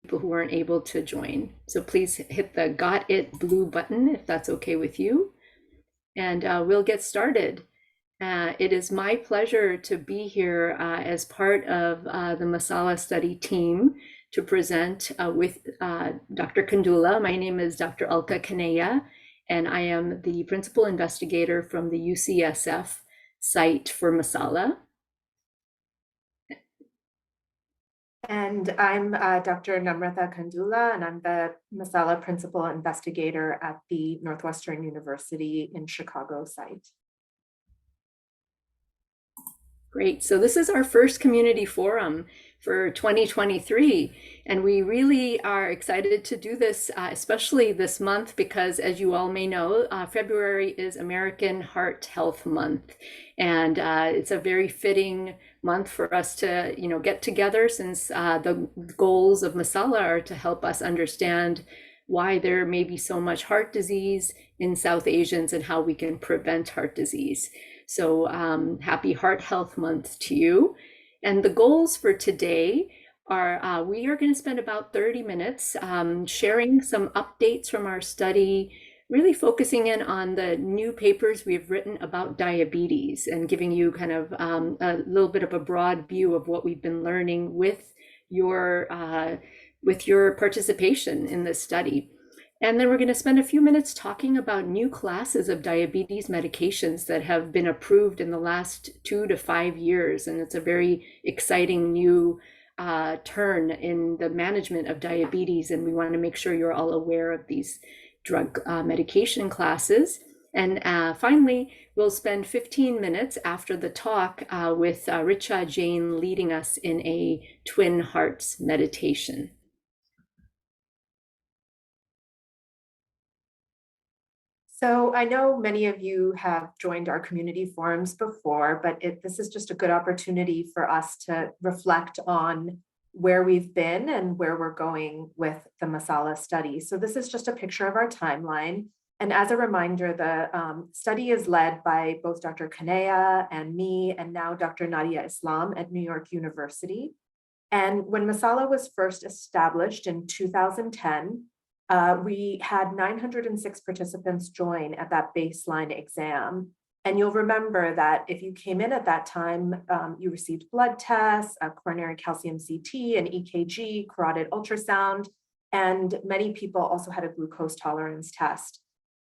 people who weren't able to join. So please hit the Got It blue button if that's okay with you. And we'll get started. It is my pleasure to be here as part of the MASALA study team to present with Dr. Kandula. My name is Dr. Alka Kaneya, and I am the principal investigator from the UCSF site for MASALA. And I'm Dr. Namratha Kandula, and I'm the MASALA principal investigator at the Northwestern University in Chicago site. Great. So this is our first community forum for 2023, and we really are excited to do this, especially this month, because as you all may know, February is American Heart Health Month, and it's a very fitting month for us to, get together, since the goals of MASALA are to help us understand why there may be so much heart disease in South Asians and how we can prevent heart disease. So happy Heart Health Month to you. And the goals for today are we are going to spend about 30 minutes sharing some updates from our study, really focusing in on the new papers we've written about diabetes and giving you kind of a little bit of a broad view of what we've been learning with your participation in this study. And then we're going to spend a few minutes talking about new classes of diabetes medications that have been approved in the last 2 to 5 years. And it's a very exciting new turn in the management of diabetes. And we want to make sure you're all aware of these drug medication classes. And finally, we'll spend 15 minutes after the talk with Richa Jain leading us in a twin hearts meditation. So I know many of you have joined our community forums before, but this is just a good opportunity for us to reflect on where we've been and where we're going with the MASALA study. So this is just a picture of our timeline. And as a reminder, the study is led by both Dr. Kaneya and me, and now Dr. Nadia Islam at New York University. And when MASALA was first established in 2010, we had 906 participants join at that baseline exam. And you'll remember that if you came in at that time, you received blood tests, a coronary calcium CT, an EKG, carotid ultrasound, and many people also had a glucose tolerance test.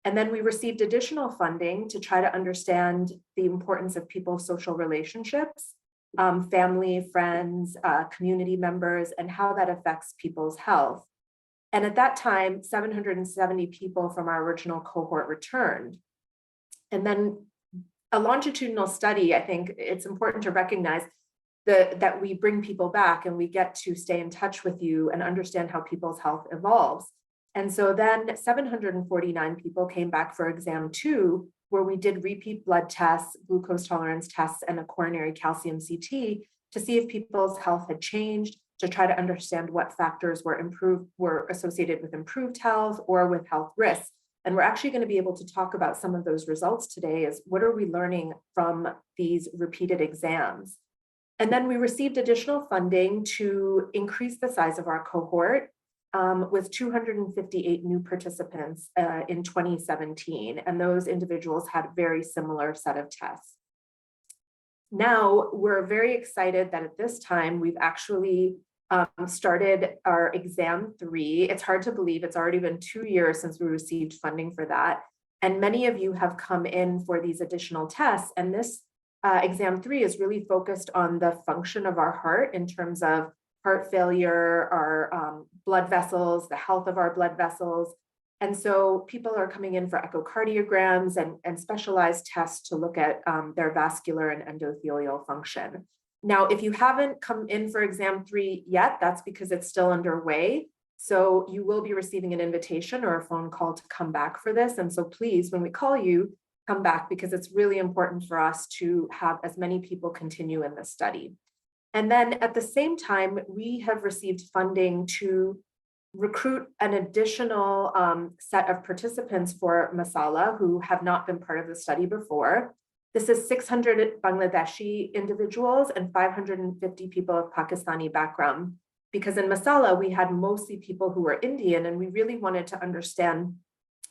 And then we received additional funding to try to understand the importance of people's social relationships, family, friends, community members, and how that affects people's health. And at that time, 770 people from our original cohort returned. And then a longitudinal study, I think it's important to recognize that we bring people back and we get to stay in touch with you and understand how people's health evolves. And so then 749 people came back for exam 2, where we did repeat blood tests, glucose tolerance tests, and a coronary calcium CT to see if people's health had changed, to try to understand what factors were associated with improved health or with health risks. And we're actually going to be able to talk about some of those results today, is what are we learning from these repeated exams. And then we received additional funding to increase the size of our cohort with 258 new participants in 2017. And those individuals had a very similar set of tests. Now, we're very excited that at this time, we've actually started our exam 3. It's hard to believe it's already been 2 years since we received funding for that. And many of you have come in for these additional tests. And this exam 3 is really focused on the function of our heart in terms of heart failure, our blood vessels, the health of our blood vessels. And so people are coming in for echocardiograms and specialized tests to look at their vascular and endothelial function. Now, if you haven't come in for exam 3 yet, that's because it's still underway. So you will be receiving an invitation or a phone call to come back for this. And so please, when we call you, come back, because it's really important for us to have as many people continue in this study. And then at the same time, we have received funding to recruit an additional set of participants for MASALA who have not been part of the study before. This is 600 Bangladeshi individuals and 550 people of Pakistani background. because in Masala, we had mostly people who were Indian, and we really wanted to understand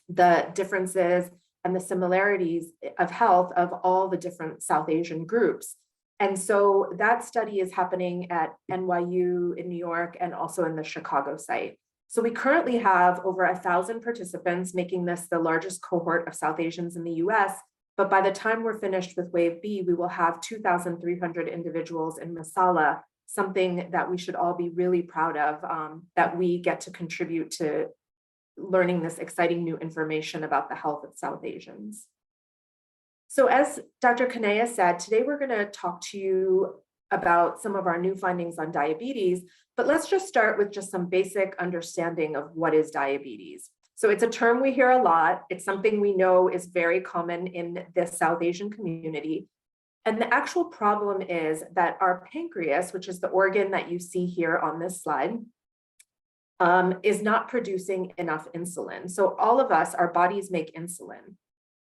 the differences and the similarities of health of all the different South Asian groups. And so that study is happening at NYU in New York and also in the Chicago site. So we currently have over 1,000 participants, making this the largest cohort of South Asians in the US. But by the time we're finished with Wave B, we will have 2,300 individuals in Masala, something that we should all be really proud of, that we get to contribute to learning this exciting new information about the health of South Asians. So as Dr. Kanaya said, today we're going to talk to you about some of our new findings on diabetes, but let's just start with just some basic understanding of what is diabetes. So it's a term we hear a lot. It's something we know is very common in the South Asian community. And the actual problem is that our pancreas, which is the organ that you see here on this slide, is not producing enough insulin. So all of us, our bodies make insulin.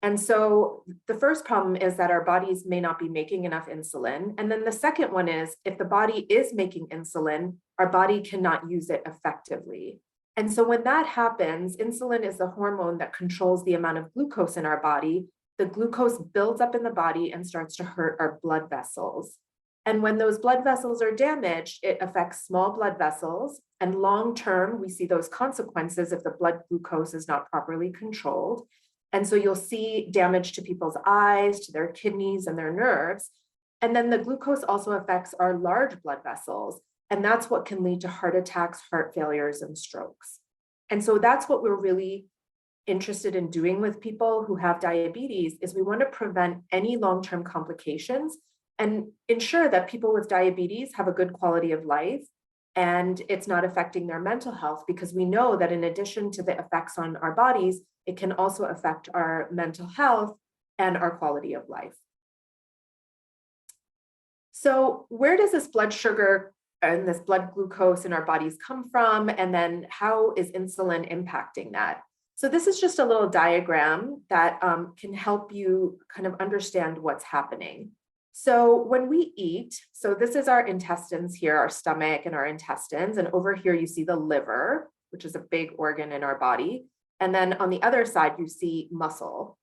And so the first problem is that our bodies may not be making enough insulin. And then the second one is, if the body is making insulin, our body cannot use it effectively. And so when that happens, insulin is the hormone that controls the amount of glucose in our body. The glucose builds up in the body and starts to hurt our blood vessels. And when those blood vessels are damaged, it affects small blood vessels. And long term, we see those consequences if the blood glucose is not properly controlled. And so you'll see damage to people's eyes, to their kidneys and their nerves. And then the glucose also affects our large blood vessels. And that's what can lead to heart attacks, heart failures, and strokes. And so that's what we're really interested in doing with people who have diabetes, is we want to prevent any long-term complications and ensure that people with diabetes have a good quality of life and it's not affecting their mental health, because we know that in addition to the effects on our bodies, it can also affect our mental health and our quality of life. So where does this blood sugar and this blood glucose in our bodies come from? And then how is insulin impacting that? So this is just a little diagram that can help you kind of understand what's happening. So when we eat, so this is our intestines here, our stomach and our intestines. And over here, you see the liver, which is a big organ in our body. And then on the other side, you see muscle.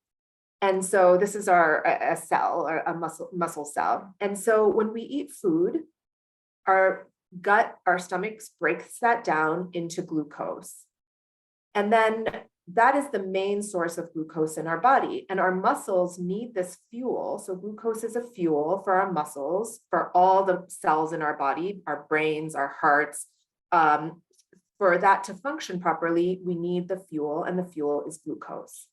And so this is a cell, or a muscle cell. And so when we eat food, our gut, our stomachs breaks that down into glucose. And then that is the main source of glucose in our body. And our muscles need this fuel. So glucose is a fuel for our muscles, for all the cells in our body, our brains, our hearts. For that to function properly, we need the fuel, and the fuel is glucose.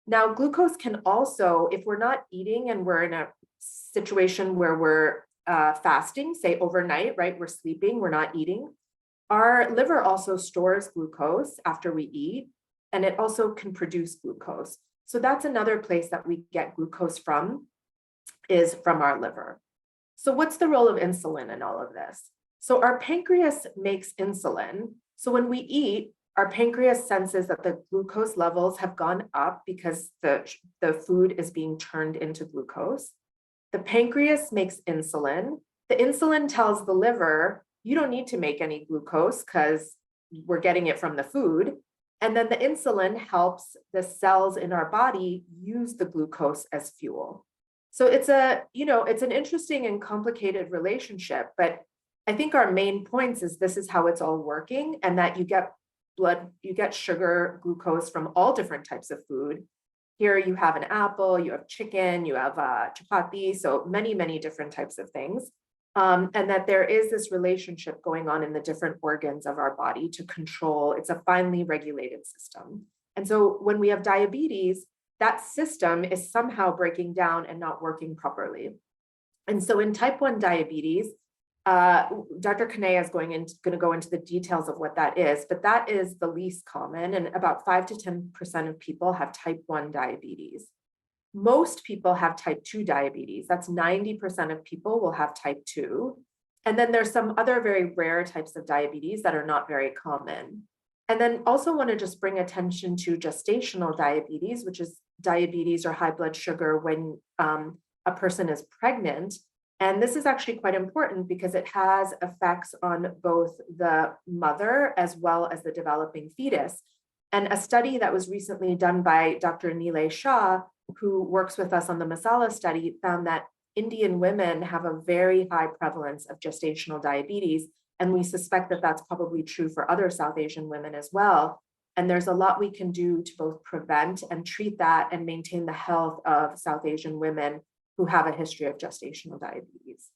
Now, glucose can also, if we're not eating and we're in a situation where we're fasting, say overnight, right? We're sleeping, we're not eating. Our liver also stores glucose after we eat, and it also can produce glucose. So that's another place that we get glucose from, is from our liver. So what's the role of insulin in all of this? So our pancreas makes insulin. So when we eat, our pancreas senses that the glucose levels have gone up because the food is being turned into glucose. The pancreas makes insulin. The insulin tells the liver, you don't need to make any glucose because we're getting it from the food. And then the insulin helps the cells in our body use the glucose as fuel. So it's an interesting and complicated relationship, but I think our main points is this is how it's all working, and that you get sugar, glucose from all different types of food. Here you have an apple, you have chicken, you have chapati, so many, many different types of things. And that there is this relationship going on in the different organs of our body to control. It's a finely regulated system. And so when we have diabetes, that system is somehow breaking down and not working properly. And so in type 1 diabetes, Dr. Kanaya is going to go into the details of what that is, but that is the least common, and about 5 to 10% of people have type 1 diabetes. Most people have type 2 diabetes. That's 90% of people will have type 2. And then there's some other very rare types of diabetes that are not very common. And then also want to just bring attention to gestational diabetes, which is diabetes or high blood sugar when a person is pregnant. And this is actually quite important because it has effects on both the mother as well as the developing fetus. And a study that was recently done by Dr. Nilay Shah, who works with us on the MASALA study, found that Indian women have a very high prevalence of gestational diabetes. And we suspect that that's probably true for other South Asian women as well. And there's a lot we can do to both prevent and treat that and maintain the health of South Asian women who have a history of gestational diabetes.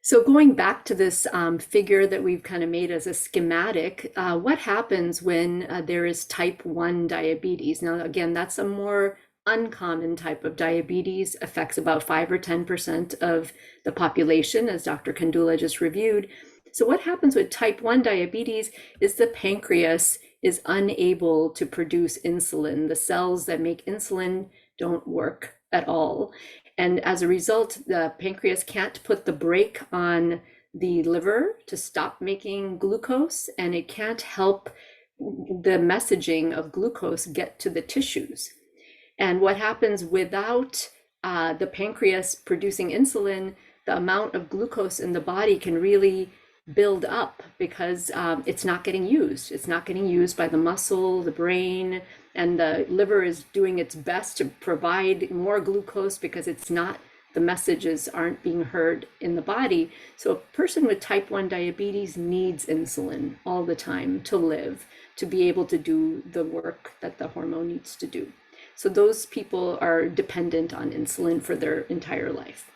So going back to this figure that we've kind of made as a schematic, what happens when there is type 1 diabetes? Now, again, that's a more uncommon type of diabetes, affects about 5 or 10% of the population, as Dr. Kandula just reviewed. So what happens with type 1 diabetes is the pancreas is unable to produce insulin. The cells that make insulin don't work at all. And as a result, the pancreas can't put the brake on the liver to stop making glucose, and it can't help the messaging of glucose get to the tissues. And what happens without the pancreas producing insulin, the amount of glucose in the body can really build up because it's not getting used. It's not getting used by the muscle, the brain, and the liver is doing its best to provide more glucose because it's not, the messages aren't being heard in the body. So a person with type 1 diabetes needs insulin all the time to live, to be able to do the work that the hormone needs to do. So those people are dependent on insulin for their entire life.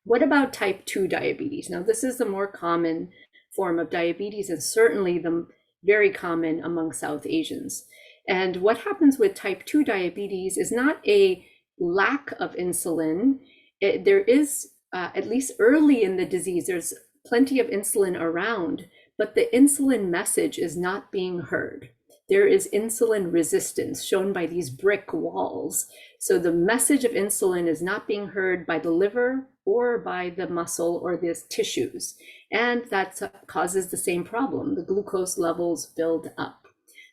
What about type 2 diabetes? Now, this is the more common form of diabetes and certainly the very common among South Asians. And what happens with type 2 diabetes is not a lack of insulin. There is, at least early in the disease, there's plenty of insulin around, but the insulin message is not being heard. There is insulin resistance shown by these brick walls. So the message of insulin is not being heard by the liver or by the muscle or the tissues. And that causes the same problem. The glucose levels build up.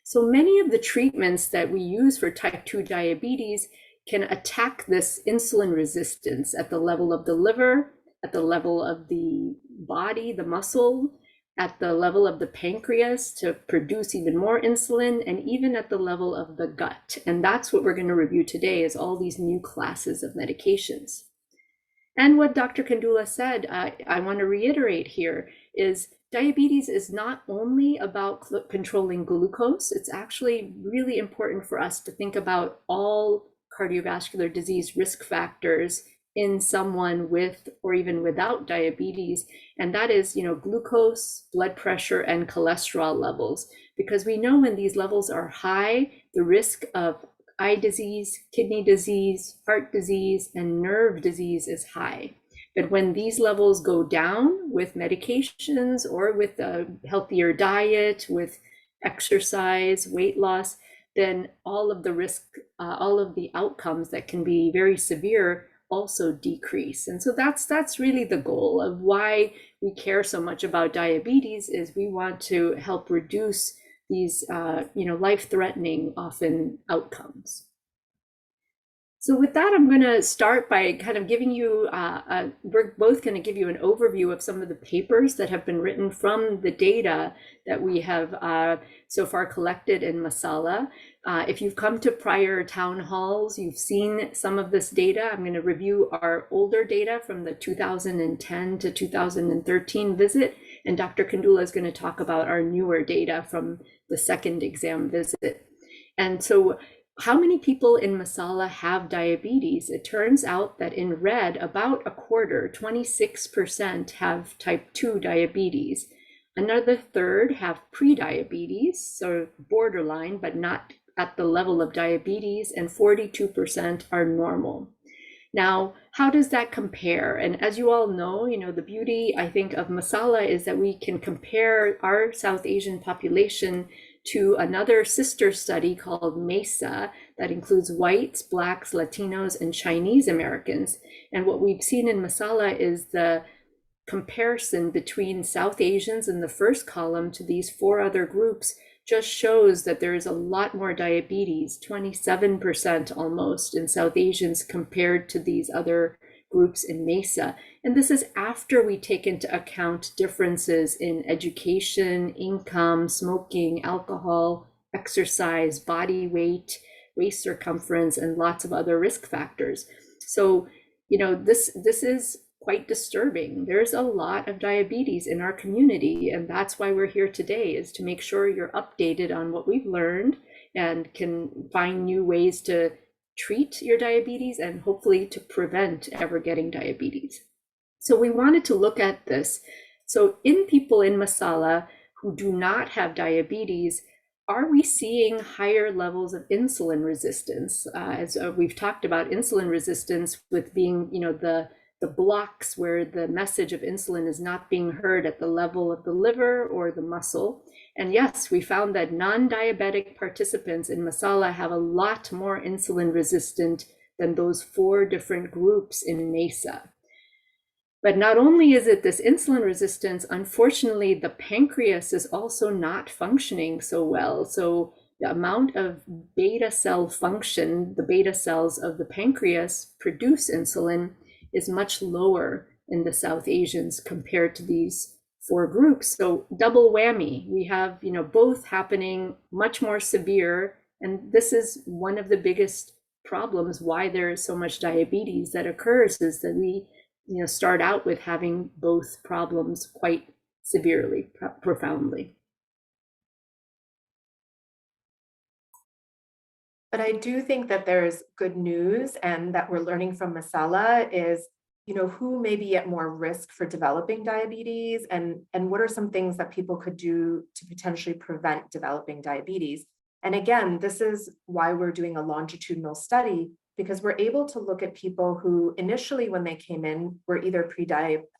So many of the treatments that we use for type 2 diabetes can attack this insulin resistance at the level of the liver, at the level of the body, the muscle, at the level of the pancreas to produce even more insulin, and even at the level of the gut. And that's what we're going to review today, is all these new classes of medications. And what Dr. Kandula said, I want to reiterate here, is diabetes is not only about controlling glucose. It's actually really important for us to think about all cardiovascular disease risk factors in someone with or even without diabetes. And that is, glucose, blood pressure, and cholesterol levels. Because we know when these levels are high, the risk of eye disease, kidney disease, heart disease, and nerve disease is high. But when these levels go down with medications or with a healthier diet, with exercise, weight loss, then all of the risk, all of the outcomes that can be very severe also decrease. And so that's really the goal of why we care so much about diabetes, is we want to help reduce these life-threatening often outcomes. So with that, I'm going to start by kind of giving you, we're both going to give you an overview of some of the papers that have been written from the data that we have so far collected in MASALA. If you've come to prior town halls, you've seen some of this data. I'm going to review our older data from the 2010 to 2013 visit, and Dr. Kandula is going to talk about our newer data from the second exam visit. And so how many people in MASALA have diabetes? It turns out that in red, about a quarter, 26%, have type 2 diabetes. Another third have prediabetes, so borderline, but not at the level of diabetes, and 42% are normal. Now, how does that compare? And as you all know, the beauty, I think, of MASALA is that we can compare our South Asian population to another sister study called MESA that includes whites, blacks, Latinos, and Chinese Americans. And what we've seen in MASALA is the comparison between South Asians in the first column to these four other groups just shows that there is a lot more diabetes, 27% almost in South Asians compared to these other groups in MESA. And this is after we take into account differences in education, income, smoking, alcohol, exercise, body weight, waist circumference, and lots of other risk factors. So, this is quite disturbing. There's a lot of diabetes in our community, and that's why we're here today, is to make sure you're updated on what we've learned and can find new ways to treat your diabetes and hopefully to prevent ever getting diabetes. So we wanted to look at this. So in people in MASALA who do not have diabetes, are we seeing higher levels of insulin resistance? As we've talked about insulin resistance with being, the blocks where the message of insulin is not being heard at the level of the liver or the muscle. And yes, we found that non-diabetic participants in MASALA have a lot more insulin resistant than those 4 different groups in MESA. But not only is it this insulin resistance, unfortunately, the pancreas is also not functioning so well. So the amount of beta cell function, the beta cells of the pancreas produce insulin, is much lower in the South Asians compared to these 4 groups. So double whammy, we have, both happening much more severe. And this is one of the biggest problems why there is so much diabetes that occurs, is that we, start out with having both problems quite severely, profoundly. But I do think that there's good news, and that we're learning from MASALA is, who may be at more risk for developing diabetes, and what are some things that people could do to potentially prevent developing diabetes. And again, this is why we're doing a longitudinal study, because we're able to look at people who initially, when they came in, were either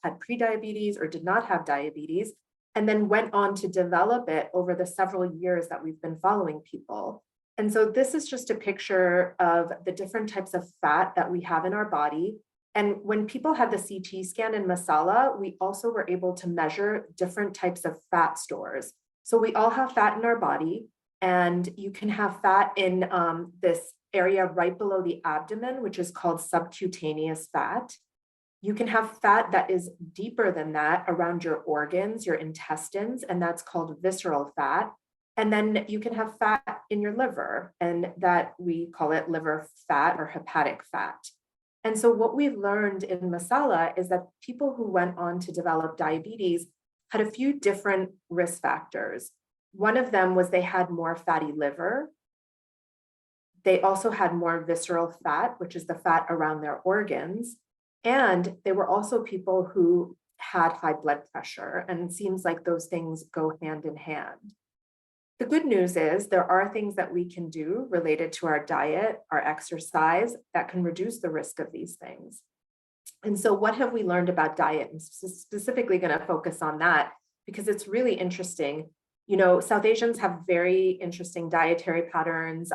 had pre-diabetes or did not have diabetes, and then went on to develop it over the several years that we've been following people. And so this is just a picture of the different types of fat that we have in our body. And when people had the CT scan in MASALA, we also were able to measure different types of fat stores. So we all have fat in our body, and you can have fat in this area right below the abdomen, which is called subcutaneous fat. You can have fat that is deeper than that around your organs, your intestines, and that's called visceral fat. And then you can have fat in your liver, and that we call it liver fat or hepatic fat. And so what we've learned in MASALA is that people who went on to develop diabetes had a few different risk factors. One of them was they had more fatty liver. They also had more visceral fat, which is the fat around their organs. And they were also people who had high blood pressure. And it seems like those things go hand in hand. The good news is there are things that we can do related to our diet, our exercise, that can reduce the risk of these things. And so what have we learned about diet? I'm specifically going to focus on that because it's really interesting. South Asians have very interesting dietary patterns.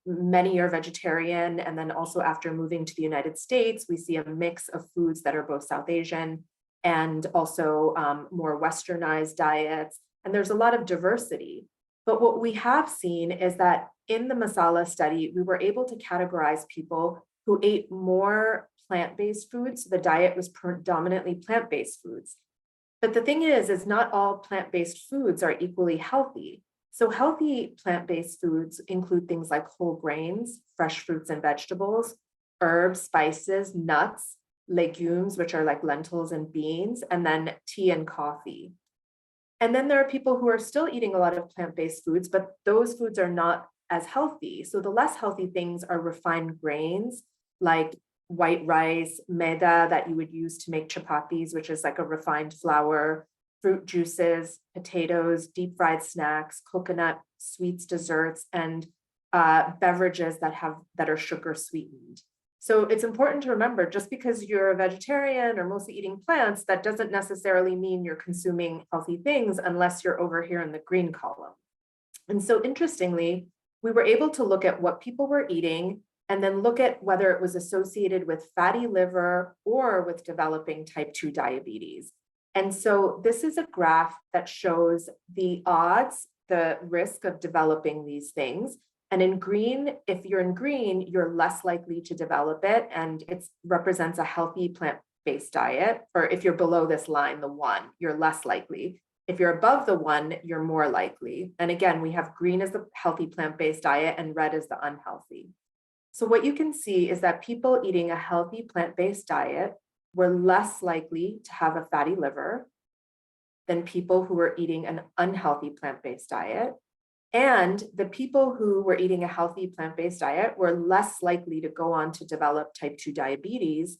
Many are vegetarian. And then also after moving to the United States, we see a mix of foods that are both South Asian and also more westernized diets. And there's a lot of diversity. But what we have seen is that in the MASALA study, we were able to categorize people who ate more plant-based foods. So the diet was predominantly plant-based foods. But the thing is not all plant-based foods are equally healthy. So healthy plant-based foods include things like whole grains, fresh fruits and vegetables, herbs, spices, nuts, legumes, which are like lentils and beans, and then tea and coffee. And then there are people who are still eating a lot of plant-based foods, but those foods are not as healthy. So the less healthy things are refined grains like white rice, maida that you would use to make chapatis, which is like a refined flour, fruit juices, potatoes, deep fried snacks, coconut, sweets, desserts, and beverages that are sugar sweetened. So it's important to remember, just because you're a vegetarian or mostly eating plants, that doesn't necessarily mean you're consuming healthy things unless you're over here in the green column. And so interestingly, we were able to look at what people were eating and then look at whether it was associated with fatty liver or with developing type 2 diabetes. And so this is a graph that shows the odds, the risk of developing these things. And in green, if you're in green, you're less likely to develop it, and it represents a healthy plant-based diet. Or if you're below this line, the 1, you're less likely. If you're above the 1, you're more likely. And again, we have green as the healthy plant-based diet and red as the unhealthy. So what you can see is that people eating a healthy plant-based diet were less likely to have a fatty liver than people who were eating an unhealthy plant-based diet. And the people who were eating a healthy plant-based diet were less likely to go on to develop type 2 diabetes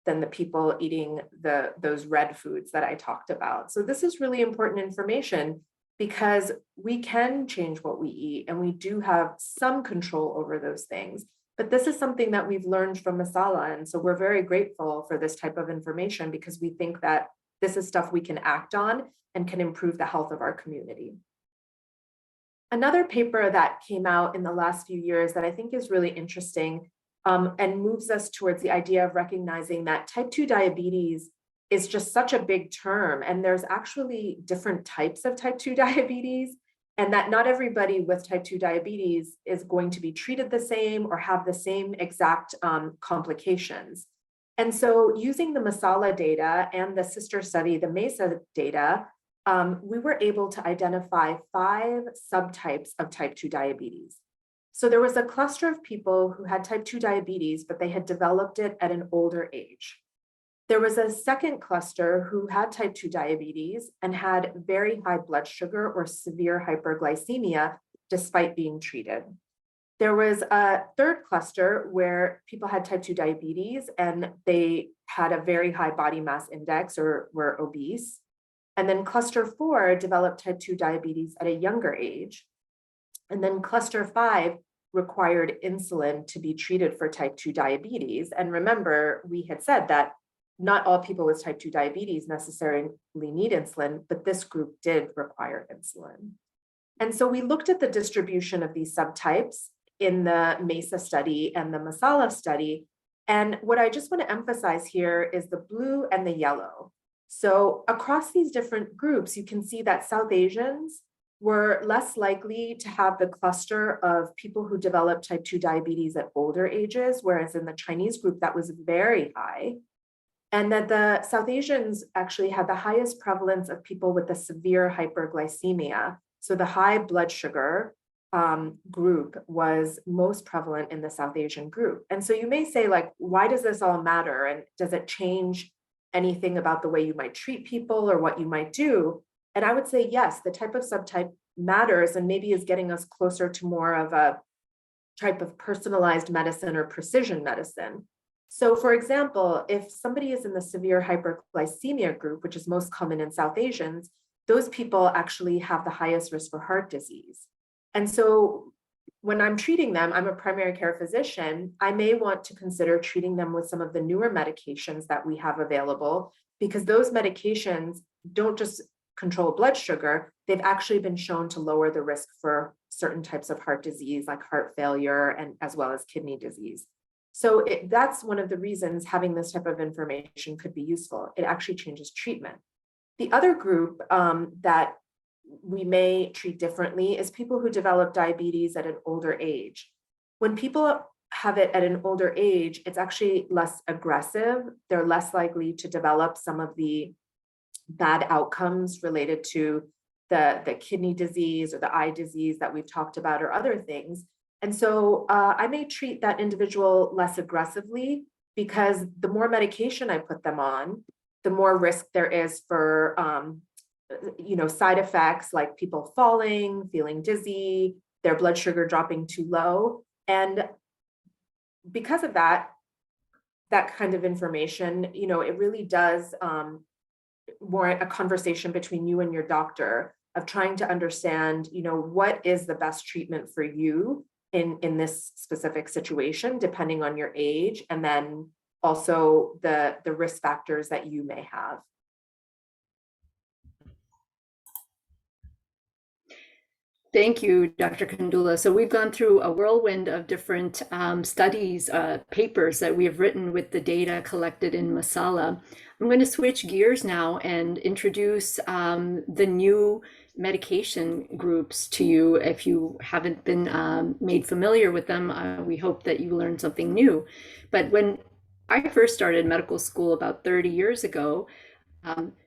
than the people eating those red foods that I talked about. So this is really important information because we can change what we eat and we do have some control over those things. But this is something that we've learned from MASALA. And so we're very grateful for this type of information because we think that this is stuff we can act on and can improve the health of our community. Another paper that came out in the last few years that I think is really interesting and moves us towards the idea of recognizing that type 2 diabetes is just such a big term. And there's actually different types of type 2 diabetes, and that not everybody with type 2 diabetes is going to be treated the same or have the same exact complications. And so using the MASALA data and the sister study, the MESA data, we were able to identify 5 subtypes of type 2 diabetes. So there was a cluster of people who had type 2 diabetes, but they had developed it at an older age. There was a second cluster who had type 2 diabetes and had very high blood sugar or severe hyperglycemia despite being treated. There was a third cluster where people had type 2 diabetes and they had a very high body mass index or were obese. And then cluster 4 developed type 2 diabetes at a younger age. And then cluster 5 required insulin to be treated for type 2 diabetes. And remember, we had said that not all people with type 2 diabetes necessarily need insulin, but this group did require insulin. And so we looked at the distribution of these subtypes in the MESA study and the MASALA study. And what I just want to emphasize here is the blue and the yellow. So across these different groups, you can see that South Asians were less likely to have the cluster of people who developed type 2 diabetes at older ages, whereas in the Chinese group, that was very high. And that the South Asians actually had the highest prevalence of people with the severe hyperglycemia. So the high blood sugar group was most prevalent in the South Asian group. And so you may say, like, why does this all matter? And does it change anything about the way you might treat people or what you might do? And I would say, yes, the type of subtype matters and maybe is getting us closer to more of a type of personalized medicine or precision medicine. So for example, if somebody is in the severe hyperglycemia group, which is most common in South Asians, those people actually have the highest risk for heart disease. And so when I'm treating them, I'm a primary care physician, I may want to consider treating them with some of the newer medications that we have available, because those medications don't just control blood sugar, they've actually been shown to lower the risk for certain types of heart disease like heart failure and as well as kidney disease. So that's one of the reasons having this type of information could be useful. It actually changes treatment. The other group that we may treat differently is people who develop diabetes at an older age. When people have it at an older age, it's actually less aggressive. They're less likely to develop some of the bad outcomes related to the kidney disease or the eye disease that we've talked about or other things. And so I may treat that individual less aggressively because the more medication I put them on, the more risk there is for side effects like people falling, feeling dizzy, their blood sugar dropping too low. And because of that kind of information, it really does warrant a conversation between you and your doctor of trying to understand, what is the best treatment for you in this specific situation, depending on your age, and then also the risk factors that you may have. Thank you, Dr. Kandula. So we've gone through a whirlwind of different studies, papers that we have written with the data collected in MASALA. I'm going to switch gears now and introduce the new medication groups to you. If you haven't been made familiar with them, we hope that you learned something new. But when I first started medical school about 30 years ago,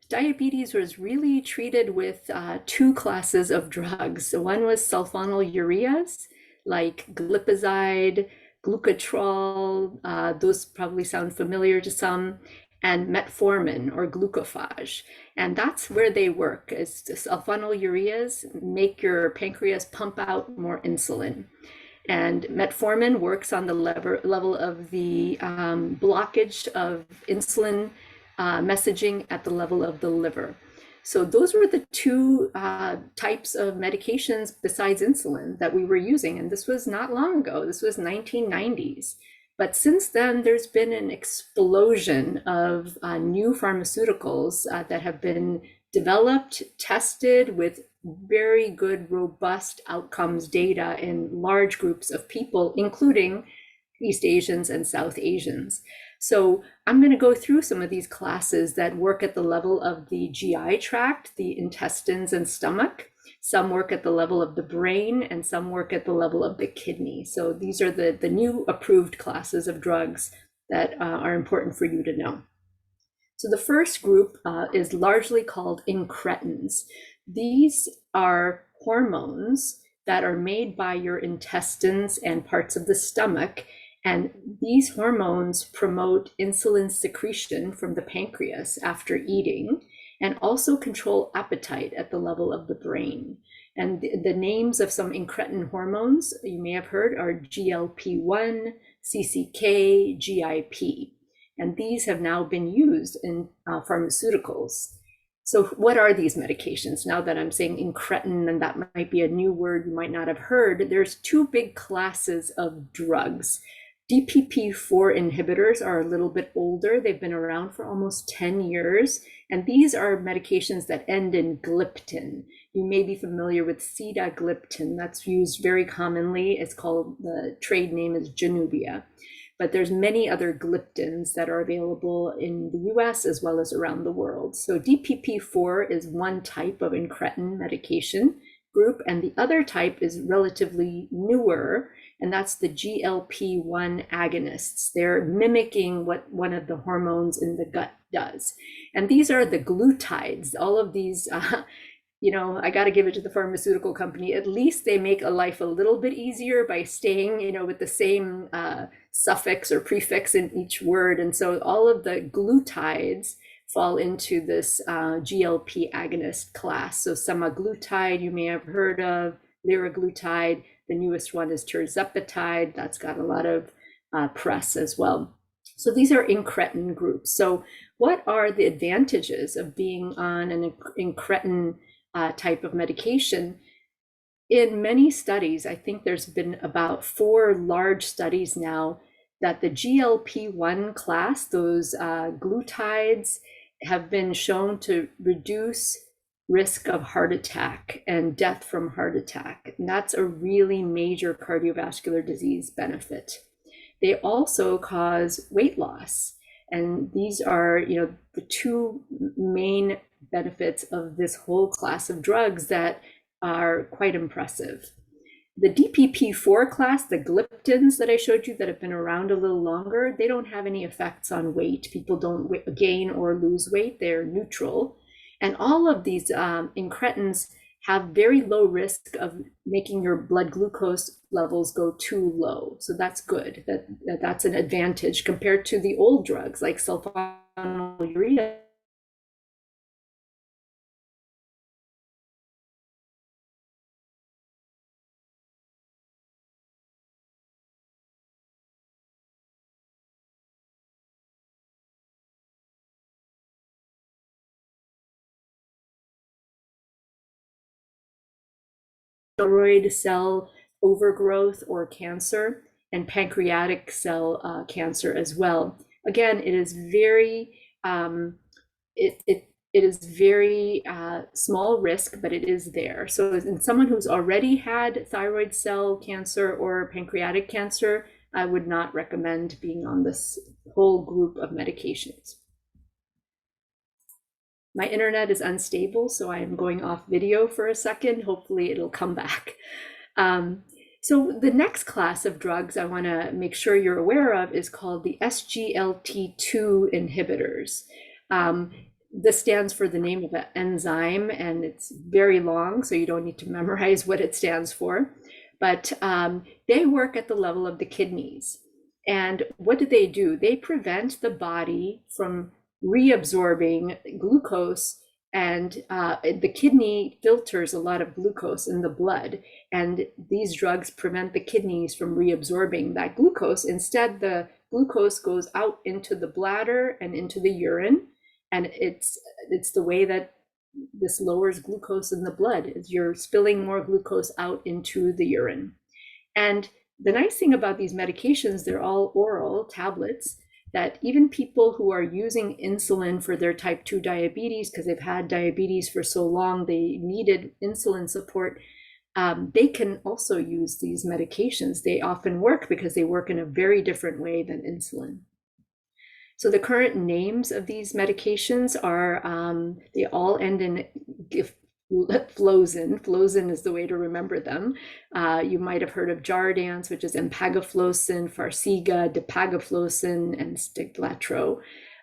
diabetes was really treated with two classes of drugs. So one was sulfonylureas, like glipizide, glucotrol, those probably sound familiar to some, and metformin or glucophage. And that's where they work, is sulfonylureas make your pancreas pump out more insulin. And metformin works on the level of the blockage of insulin messaging at the level of the liver. So those were the two types of medications besides insulin that we were using. And this was not long ago. This was 1990s. But since then, there's been an explosion of new pharmaceuticals that have been developed, tested with very good, robust outcomes data in large groups of people, including East Asians and South Asians. So I'm going to go through some of these classes that work at the level of the GI tract, the intestines and stomach. Some work at the level of the brain, and some work at the level of the kidney. So these are the new approved classes of drugs that are important for you to know. So the first group is largely called incretins. These are hormones that are made by your intestines and parts of the stomach. And these hormones promote insulin secretion from the pancreas after eating, and also control appetite at the level of the brain. And the names of some incretin hormones you may have heard are GLP-1, CCK, GIP. And these have now been used in pharmaceuticals. So what are these medications? Now that I'm saying incretin, and that might be a new word you might not have heard, there's two big classes of drugs. DPP-4 inhibitors are a little bit older. They've been around for almost 10 years. And these are medications that end in gliptin. You may be familiar with sitagliptin. That's used very commonly. It's called, the trade name is Januvia. But there's many other gliptins that are available in the US as well as around the world. So DPP-4 is one type of incretin medication group, and the other type is relatively newer, and that's the GLP-1 agonists. They're mimicking what one of the hormones in the gut does. And these are the glutides. All of these, I got to give it to the pharmaceutical company. At least they make a life a little bit easier by staying, with the same suffix or prefix in each word. And so all of the glutides fall into this GLP agonist class. So semaglutide, you may have heard of, liraglutide. The newest one is tirzepatide. That's got a lot of press as well. So these are incretin groups. So what are the advantages of being on an incretin type of medication? In many studies, I think there's been about 4 large studies now, that the GLP-1 class, those glutides, have been shown to reduce risk of heart attack and death from heart attack. And that's a really major cardiovascular disease benefit. They also cause weight loss. And these are, the two main benefits of this whole class of drugs that are quite impressive. The DPP-4 class, the gliptins that I showed you that have been around a little longer, they don't have any effects on weight. People don't gain or lose weight. They're neutral. And all of these incretins have very low risk of making your blood glucose levels go too low. So that's good. That's an advantage compared to the old drugs like sulfonylurea. Thyroid cell overgrowth or cancer, and pancreatic cell cancer as well. Again, it is very, it it is very small risk, but it is there. So in someone who's already had thyroid cell cancer or pancreatic cancer, I would not recommend being on this whole group of medications. My internet is unstable, so I am going off video for a second. Hopefully it'll come back. So the next class of drugs I want to make sure you're aware of is called the SGLT2 inhibitors. This stands for the name of an enzyme, and it's very long, so you don't need to memorize what it stands for. But they work at the level of the kidneys. And what do? They prevent the body from reabsorbing glucose, and the kidney filters a lot of glucose in the blood, and these drugs prevent the kidneys from reabsorbing that glucose. Instead, the glucose goes out into the bladder and into the urine, and it's the way that this lowers glucose in the blood, is you're spilling more glucose out into the urine. And the nice thing about these medications, they're all oral tablets, that even people who are using insulin for their type 2 diabetes, because they've had diabetes for so long, they needed insulin support, they can also use these medications. They often work because they work in a very different way than insulin. So the current names of these medications are, they all end in Flozin. Flozin is the way to remember them. You might have heard of Jardiance, which is empagliflozin, Farxiga, dapagliflozin, and Stiglatro.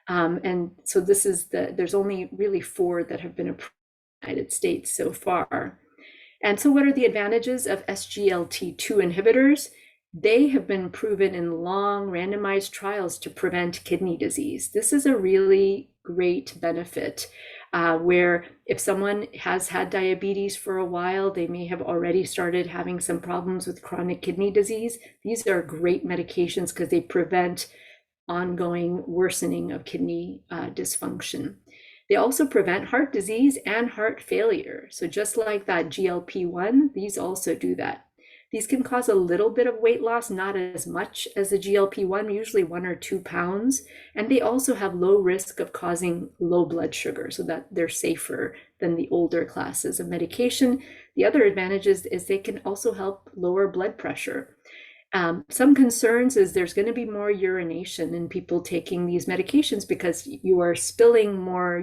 And so there's only really 4 that have been approved in the United States so far. And so what are the advantages of SGLT2 inhibitors? They have been proven in long randomized trials to prevent kidney disease. This is a really great benefit, where if someone has had diabetes for a while, they may have already started having some problems with chronic kidney disease. These are great medications because they prevent ongoing worsening of kidney dysfunction. They also prevent heart disease and heart failure. So just like that GLP-1, these also do that. These can cause a little bit of weight loss, not as much as the GLP-1, usually 1 or 2 pounds. And they also have low risk of causing low blood sugar, so that they're safer than the older classes of medication. The other advantage is they can also help lower blood pressure. Some concerns is there's going to be more urination in people taking these medications because you are spilling more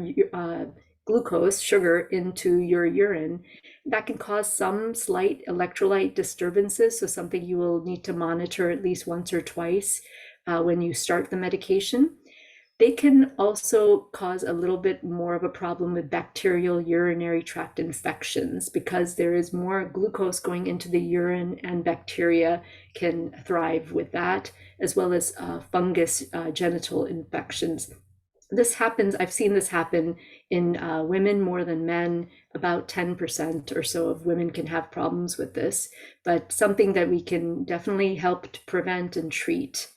glucose, sugar, into your urine. That can cause some slight electrolyte disturbances, so something you will need to monitor at least once or twice when you start the medication. They can also cause a little bit more of a problem with bacterial urinary tract infections because there is more glucose going into the urine, and bacteria can thrive with that, as well as fungus genital infections. This happens, I've seen this happen in women more than men. About 10% or so of women can have problems with this, but something that we can definitely help to prevent and treat.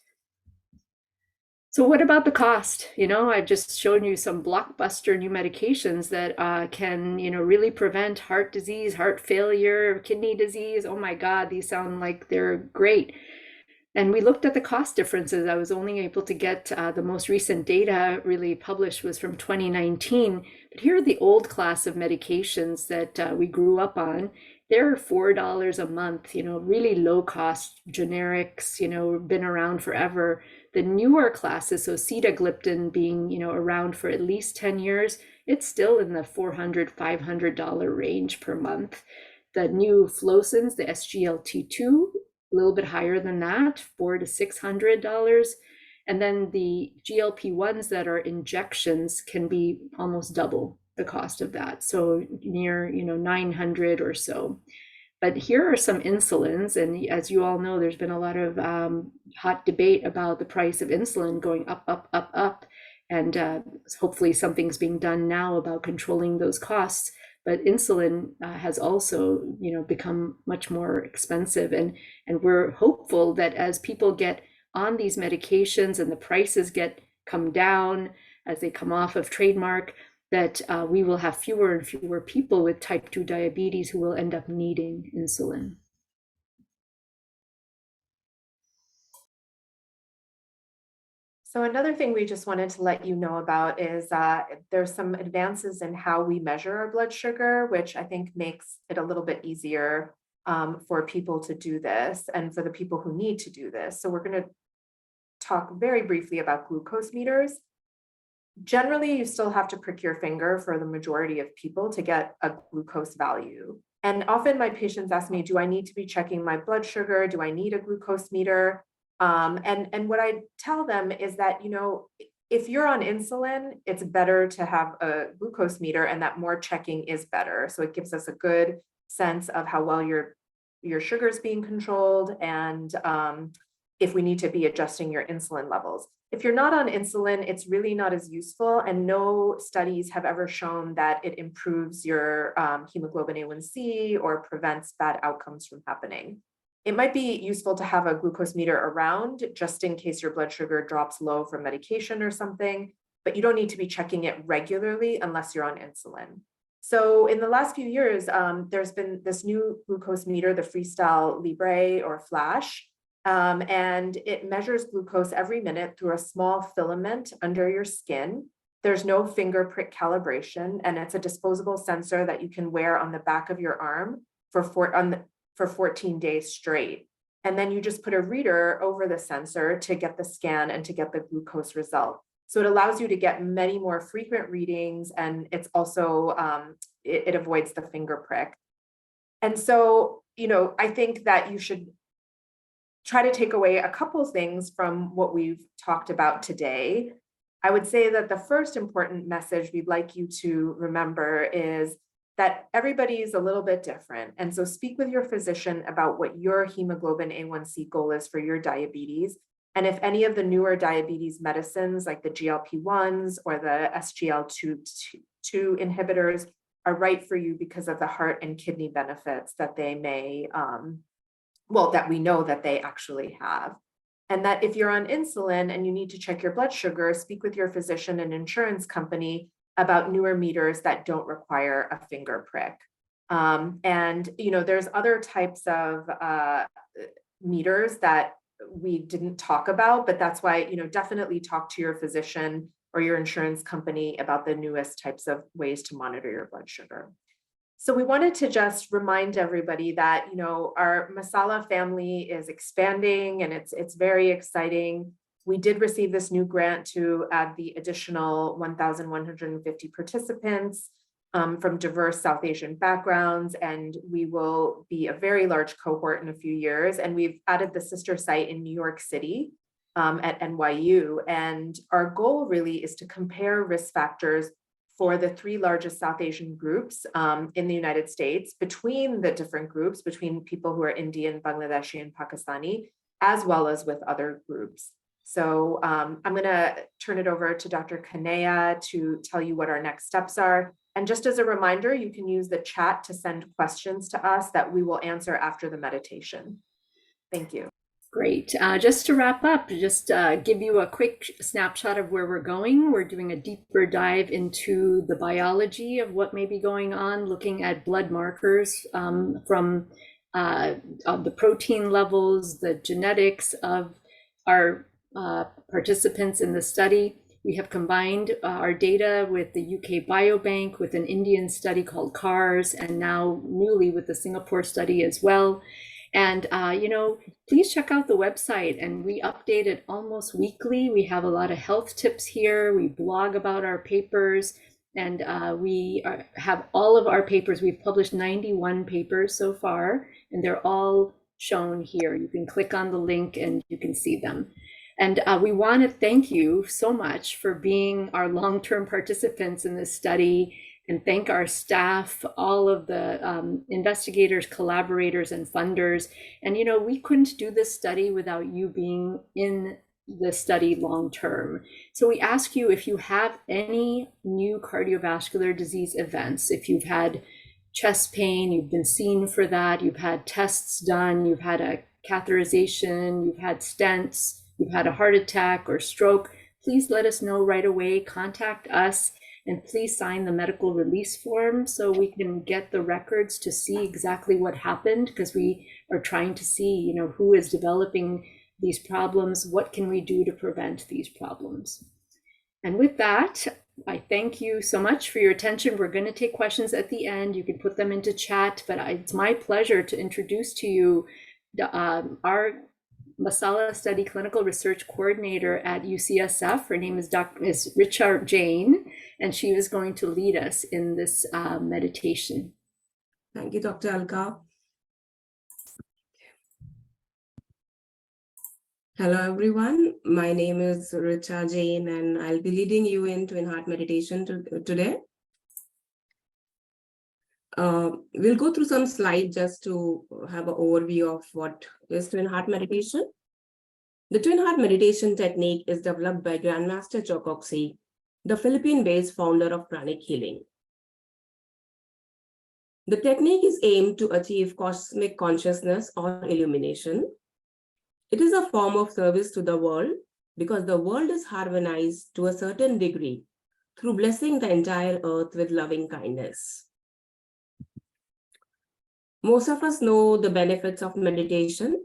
So what about the cost? I've just shown you some blockbuster new medications that can, really prevent heart disease, heart failure, kidney disease. Oh my God, these sound like they're great. And we looked at the cost differences. I was only able to get the most recent data really published was from 2019. But here are the old class of medications that we grew up on. They're $4 a month, really low cost generics, been around forever. The newer classes, so sitagliptin being, around for at least 10 years, it's still in the $400, $500 range per month. The new flosins, the SGLT2, a little bit higher than that, $400 to $600. And then the GLP-1s that are injections can be almost double the cost of that. So near, 900 or so. But here are some insulins. And as you all know, there's been a lot of hot debate about the price of insulin going up, up, up, up. And hopefully something's being done now about controlling those costs. But insulin has also, become much more expensive. And we're hopeful that as people get on these medications and the prices come down as they come off of trademark, that we will have fewer and fewer people with type 2 diabetes who will end up needing insulin. So another thing we just wanted to let you know about is there's some advances in how we measure our blood sugar, which I think makes it a little bit easier for people to do this and for the people who need to do this. So we're going to talk very briefly about glucose meters. Generally, you still have to prick your finger for the majority of people to get a glucose value. And often my patients ask me, do I need to be checking my blood sugar? Do I need a glucose meter? And what I tell them is that, you know, if you're on insulin, it's better to have a glucose meter, and that more checking is better. So it gives us a good sense of how well your sugar is being controlled, and if we need to be adjusting your insulin levels. If you're not on insulin, it's really not as useful, and no studies have ever shown that it improves your hemoglobin A1C or prevents bad outcomes from happening. It might be useful to have a glucose meter around just in case your blood sugar drops low from medication or something, but you don't need to be checking it regularly unless you're on insulin. So in the last few years, there's been this new glucose meter, the Freestyle Libre or Flash, and it measures glucose every minute through a small filament under your skin. There's no finger prick calibration, and it's a disposable sensor that you can wear on the back of your arm for 14 days straight. And then you just put a reader over the sensor to get the scan and to get the glucose result. So it allows you to get many more frequent readings, and it's also, it avoids the finger prick. And so, you know, I think that you should try to take away a couple things from what we've talked about today. I would say that the first important message we'd like you to remember is that everybody is a little bit different. And so speak with your physician about what your hemoglobin A1C goal is for your diabetes. And if any of the newer diabetes medicines like the GLP-1s or the SGLT2 inhibitors are right for you because of the heart and kidney benefits that they may, that we know that they actually have. And that if you're on insulin and you need to check your blood sugar, speak with your physician and insurance company about newer meters that don't require a finger prick. And, you know, there's other types of meters that we didn't talk about, but that's why, you know, definitely talk to your physician or your insurance company about the newest types of ways to monitor your blood sugar. So we wanted to just remind everybody that, you know, our MASALA family is expanding, and it's very exciting. We did receive this new grant to add the additional 1,150 participants from diverse South Asian backgrounds, and we will be a very large cohort in a few years. And we've added the sister site in New York City at NYU. And our goal really is to compare risk factors for the 3 largest South Asian groups in the United States, between the different groups, between people who are Indian, Bangladeshi, and Pakistani, as well as with other groups. So I'm going to turn it over to Dr. Kanea to tell you what our next steps are. And just as a reminder, you can use the chat to send questions to us that we will answer after the meditation. Thank you. Great. Just to wrap up, just give you a quick snapshot of where we're going. We're doing a deeper dive into the biology of what may be going on, looking at blood markers from the protein levels, the genetics of our participants in the study. We have combined our data with the UK Biobank, with an Indian study called CARS, and now newly with the Singapore study as well. And, you know, please check out the website, and we update it almost weekly. We have a lot of health tips here. We blog about our papers, and we have all of our papers. We've published 91 papers so far, and they're all shown here. You can click on the link and you can see them. And we want to thank you so much for being our long-term participants in this study, and thank our staff, all of the investigators, collaborators, and funders. And, you know, we couldn't do this study without you being in the study long-term. So we ask you, if you have any new cardiovascular disease events, if you've had chest pain, you've been seen for that, you've had tests done, you've had a catheterization, you've had stents, you've had a heart attack or stroke, please let us know right away. Contact us. And please sign the medical release form so we can get the records to see exactly what happened, because we are trying to see, you know, who is developing these problems? What can we do to prevent these problems? And with that, I thank you so much for your attention. We're going to take questions at the end. You can put them into chat, but it's my pleasure to introduce to you our MASALA Study Clinical Research Coordinator at UCSF. Her name is Ms. Richa Jain, and she is going to lead us in this meditation. Thank you, Dr. Alka. Hello, everyone. My name is Richa Jain, and I'll be leading you in Twin Heart meditation today. We'll go through some slides just to have an overview of what is Twin Heart meditation. The Twin Heart meditation technique is developed by Grandmaster Chokoksi, the Philippine-based founder of pranic healing. The technique is aimed to achieve cosmic consciousness or illumination. It is a form of service to the world because the world is harmonized to a certain degree through blessing the entire earth with loving kindness. Most of us know the benefits of meditation.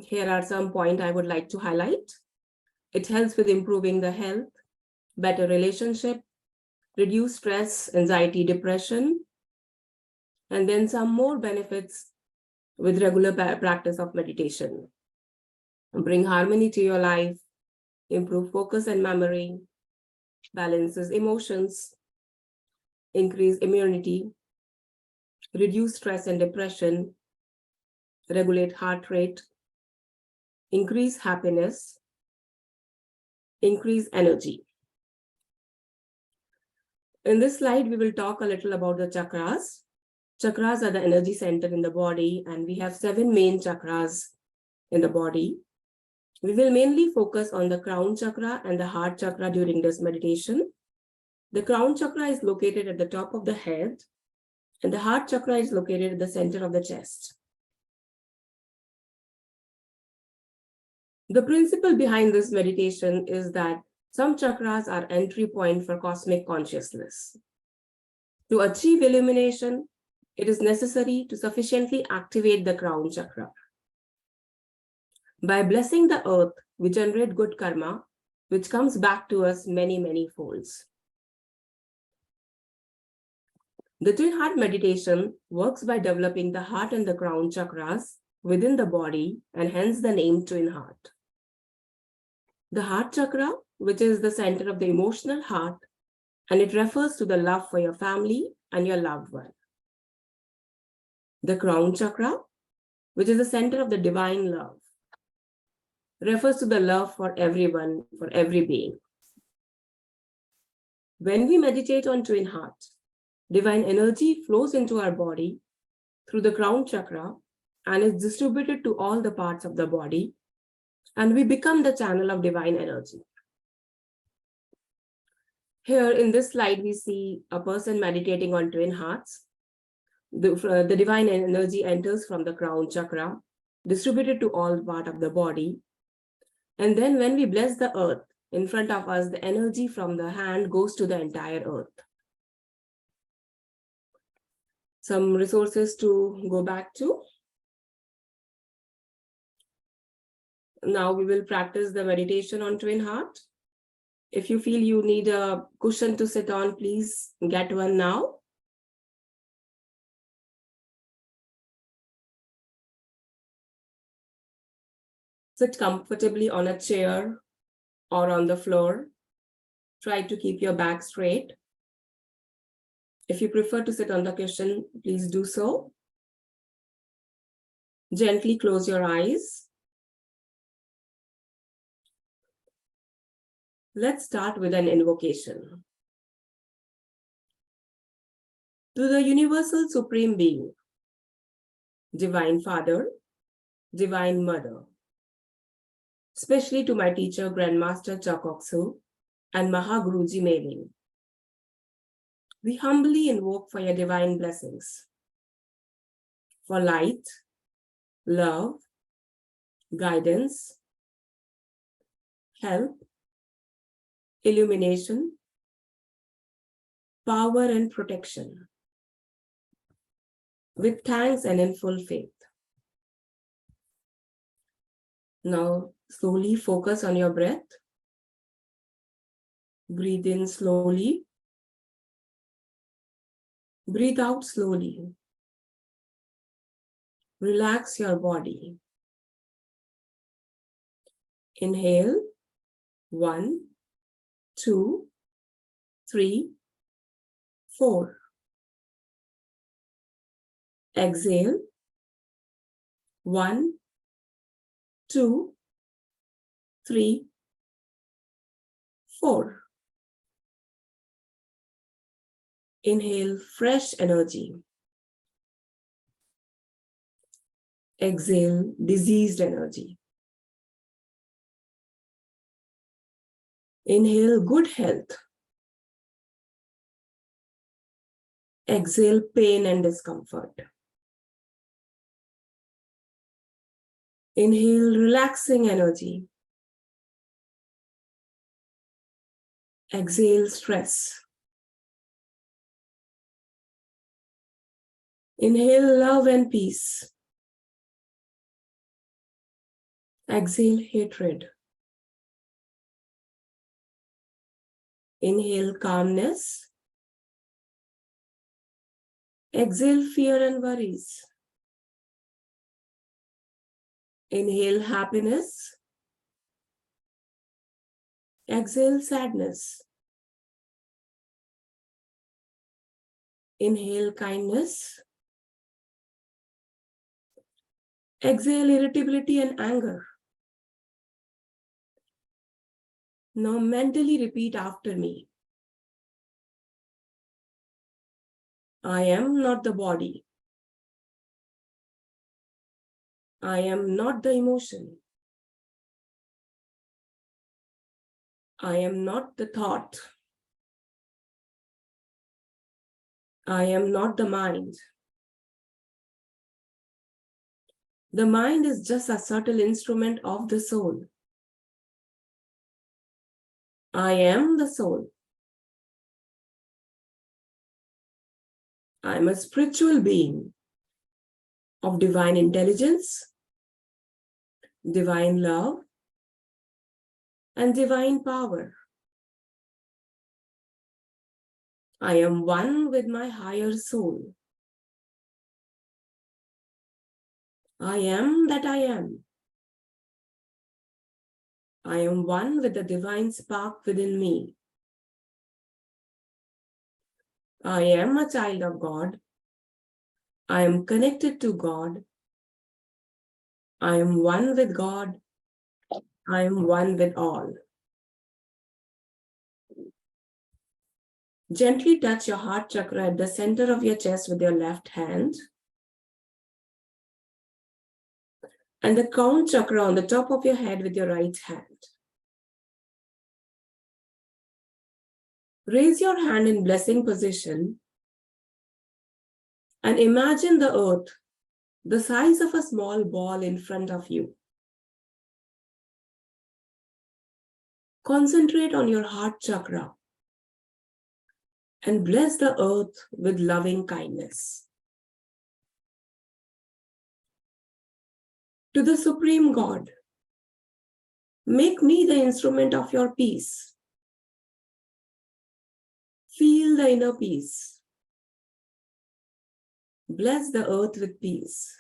Here are some points I would like to highlight. It helps with improving the health, better relationship, reduce stress, anxiety, depression, and then some more benefits with regular practice of meditation. Bring harmony to your life, improve focus and memory, balances emotions, increase immunity, reduce stress and depression, regulate heart rate, increase happiness, increase energy. In this slide, we will talk a little about the chakras. Chakras are the energy center in the body, and we have 7 main chakras in the body. We will mainly focus on the crown chakra and the heart chakra during this meditation. The crown chakra is located at the top of the head, and the heart chakra is located at the center of the chest. The principle behind this meditation is that some chakras are entry point for cosmic consciousness. To achieve illumination, it is necessary to sufficiently activate the crown chakra. By blessing the earth, we generate good karma, which comes back to us many, many folds. The Twin Heart meditation works by developing the heart and the crown chakras within the body, and hence the name Twin Heart. The heart chakra, which is the center of the emotional heart, and it refers to the love for your family and your loved one. The crown chakra, which is the center of the divine love, refers to the love for everyone, for every being. When we meditate on Twin Heart, divine energy flows into our body through the crown chakra and is distributed to all the parts of the body, and we become the channel of divine energy. Here in this slide, we see a person meditating on Twin Hearts. The divine energy enters from the crown chakra, distributed to all parts of the body. And then when we bless the earth in front of us, the energy from the hand goes to the entire earth. Some resources to go back to. Now we will practice the meditation on Twin Heart. If you feel you need a cushion to sit on, please get one now. Sit comfortably on a chair or on the floor. Try to keep your back straight. If you prefer to sit on the cushion, please do so. Gently close your eyes. Let's start with an invocation. To the Universal Supreme Being, Divine Father, Divine Mother, especially to my teacher, Grandmaster Chakoksu, and Mahaguruji Meving, we humbly invoke for your divine blessings, for light, love, guidance, help, illumination, power and protection. With thanks and in full faith. Now slowly focus on your breath. Breathe in slowly. Breathe out slowly. Relax your body. Inhale. 1, 2, 3, 4. Exhale. 1, 2, 3, 4. Inhale fresh energy. Exhale diseased energy. Inhale good health. Exhale pain and discomfort. Inhale relaxing energy. Exhale stress. Inhale love and peace. Exhale hatred. Inhale calmness. Exhale fear and worries. Inhale happiness. Exhale sadness. Inhale kindness. Exhale irritability and anger. Now mentally repeat after me. I am not the body. I am not the emotion. I am not the thought. I am not the mind. The mind is just a subtle instrument of the soul. I am the soul. I am a spiritual being of divine intelligence, divine love, and divine power. I am one with my higher soul. I am that I am. I am one with the divine spark within me. I am a child of God. I am connected to God. I am one with God. I am one with all. Gently touch your heart chakra at the center of your chest with your left hand, and the crown chakra on the top of your head with your right hand. Raise your hand in blessing position and imagine the earth the size of a small ball in front of you. Concentrate on your heart chakra and bless the earth with loving kindness. To the Supreme God, make me the instrument of your peace. Feel the inner peace. Bless the earth with peace.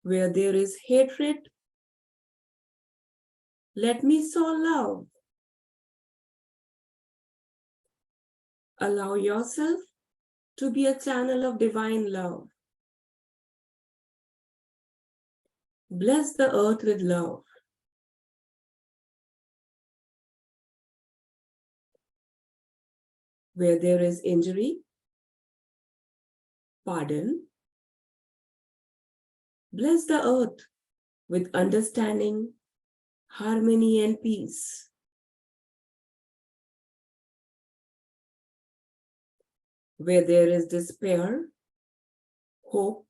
Where there is hatred, let me sow love. Allow yourself to be a channel of divine love. Bless the earth with love. Where there is injury, pardon. Bless the earth with understanding, harmony, and peace. Where there is despair, hope,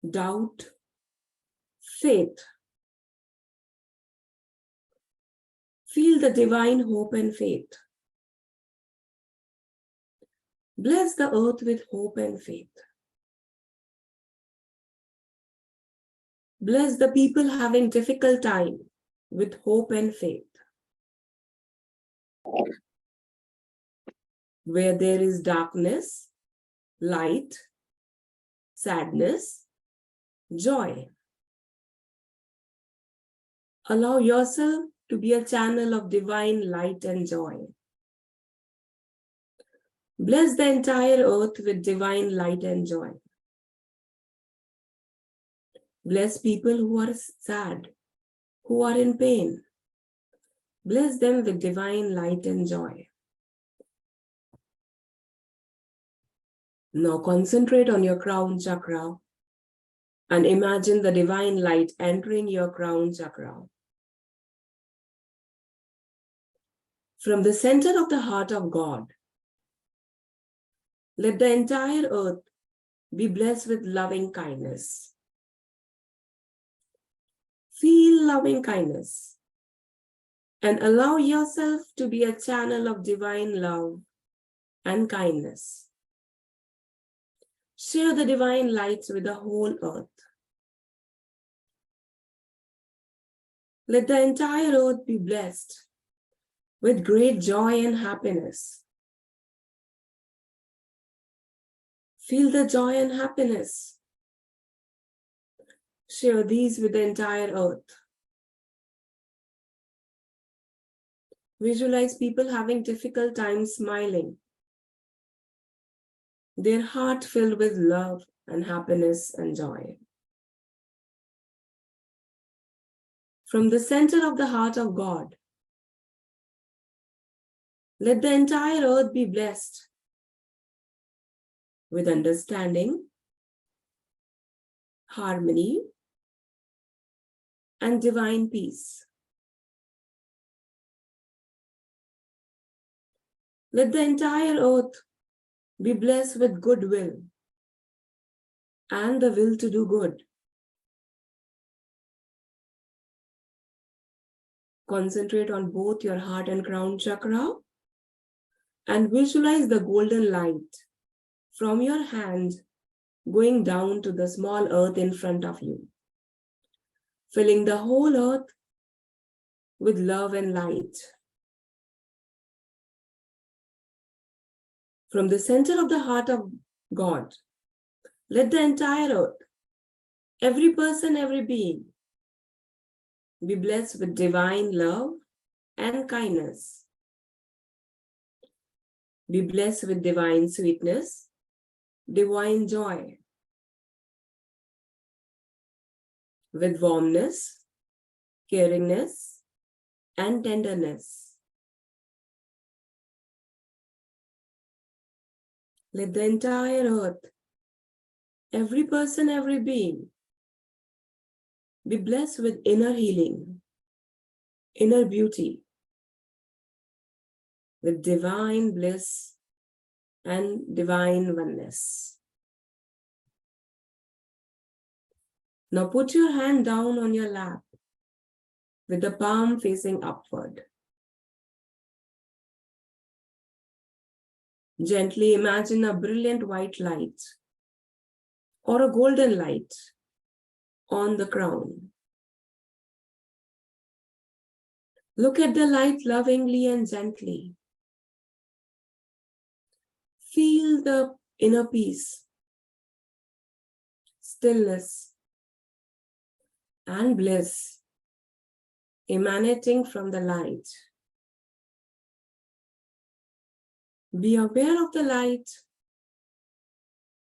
doubt, faith. Feel the divine hope and faith. Bless the earth with hope and faith. Bless the people having difficult time with hope and faith. Where there is darkness, light, sadness, joy. Allow yourself to be a channel of divine light and joy. Bless the entire earth with divine light and joy. Bless people who are sad, who are in pain. Bless them with divine light and joy. Now concentrate on your crown chakra and imagine the divine light entering your crown chakra. From the center of the heart of God, let the entire earth be blessed with loving kindness. Feel loving kindness and allow yourself to be a channel of divine love and kindness. Share the divine lights with the whole earth. Let the entire earth be blessed with great joy and happiness. Feel the joy and happiness. Share these with the entire earth. Visualize people having difficult times smiling, their heart filled with love and happiness and joy. From the center of the heart of God, let the entire earth be blessed with understanding, harmony, and divine peace. Let the entire earth be blessed with goodwill and the will to do good. Concentrate on both your heart and crown chakra and visualize the golden light from your hand going down to the small earth in front of you, filling the whole earth with love and light. From the center of the heart of God, let the entire earth, every person, every being, be blessed with divine love and kindness. Be blessed with divine sweetness, divine joy, with warmness, caringness, and tenderness. Let the entire earth, every person, every being, be blessed with inner healing, inner beauty, with divine bliss and divine oneness. Now put your hand down on your lap with the palm facing upward. Gently imagine a brilliant white light or a golden light on the crown. Look at the light lovingly and gently. Feel the inner peace, stillness, and bliss emanating from the light. Be aware of the light,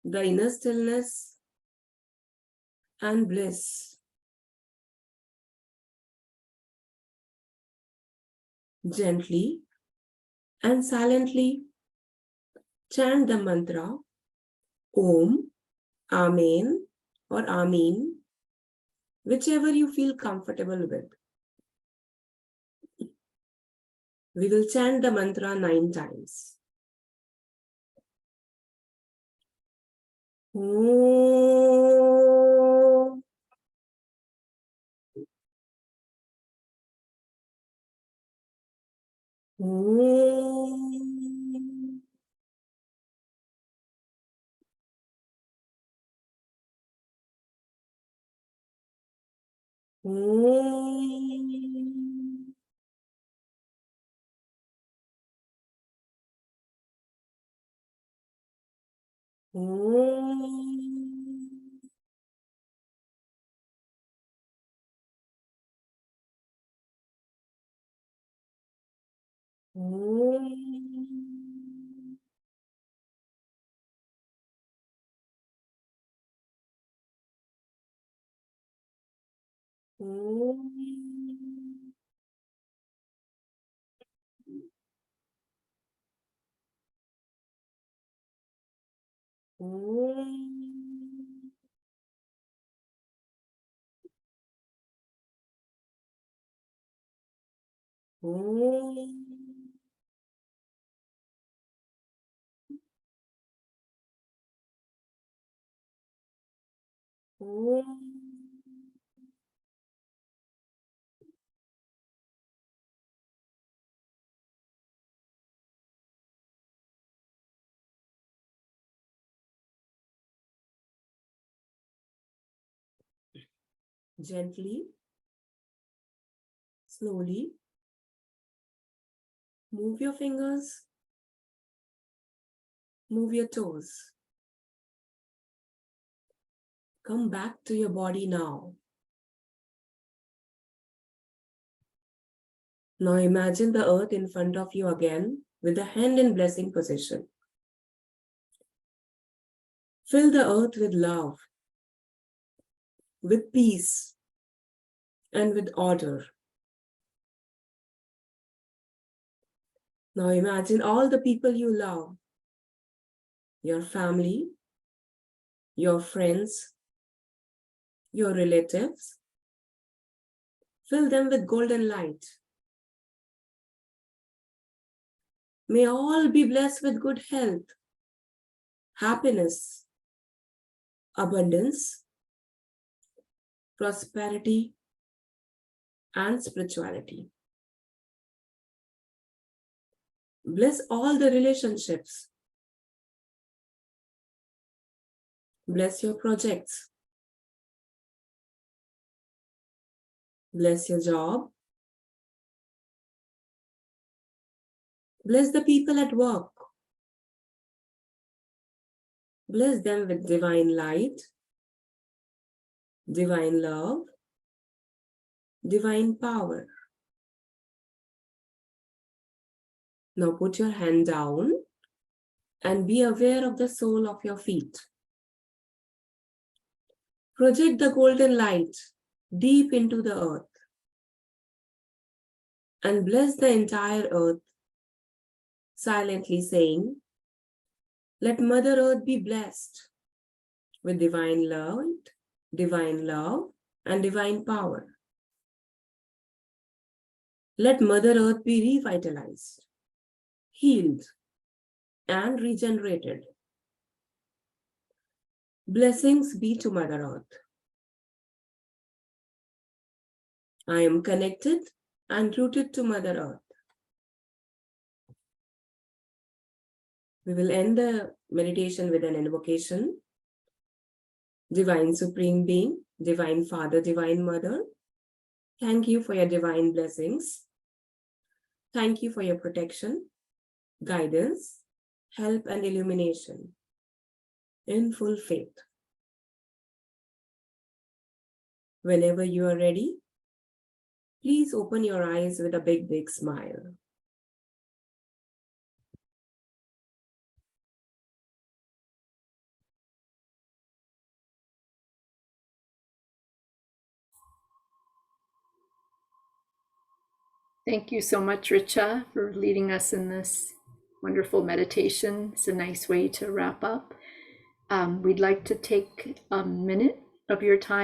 the inner stillness, and bliss. Gently and silently chant the mantra Om, Amen, or Amin, whichever you feel comfortable with. We will chant the mantra 9 times. Om. Om. Om. Om. Om. Om. Om. Om. Gently, slowly, move your fingers, move your toes. Come back to your body now. Now imagine the earth in front of you again with the hand in blessing position. Fill the earth with love, with peace, and with order. Now imagine all the people you love, your family, your friends, your relatives. Fill them with golden light. May all be blessed with good health, happiness, abundance, prosperity, and spirituality. Bless all the relationships. Bless your projects. Bless your job. Bless the people at work. Bless them with divine light, divine love, divine power. Now put your hand down and be aware of the sole of your feet. Project the golden light deep into the earth and bless the entire earth, silently saying, "Let Mother Earth be blessed with divine light, divine love, and divine power. Let Mother Earth be revitalized, healed, and regenerated. Blessings be to Mother Earth. I am connected and rooted to Mother Earth." We will end the meditation with an invocation. Divine Supreme Being, Divine Father, Divine Mother, thank you for your divine blessings. Thank you for your protection, guidance, help, and illumination. In full faith. Whenever you are ready, please open your eyes with a big, big smile. Thank you so much, Richa, for leading us in this wonderful meditation. It's a nice way to wrap up. We'd like to take a minute of your time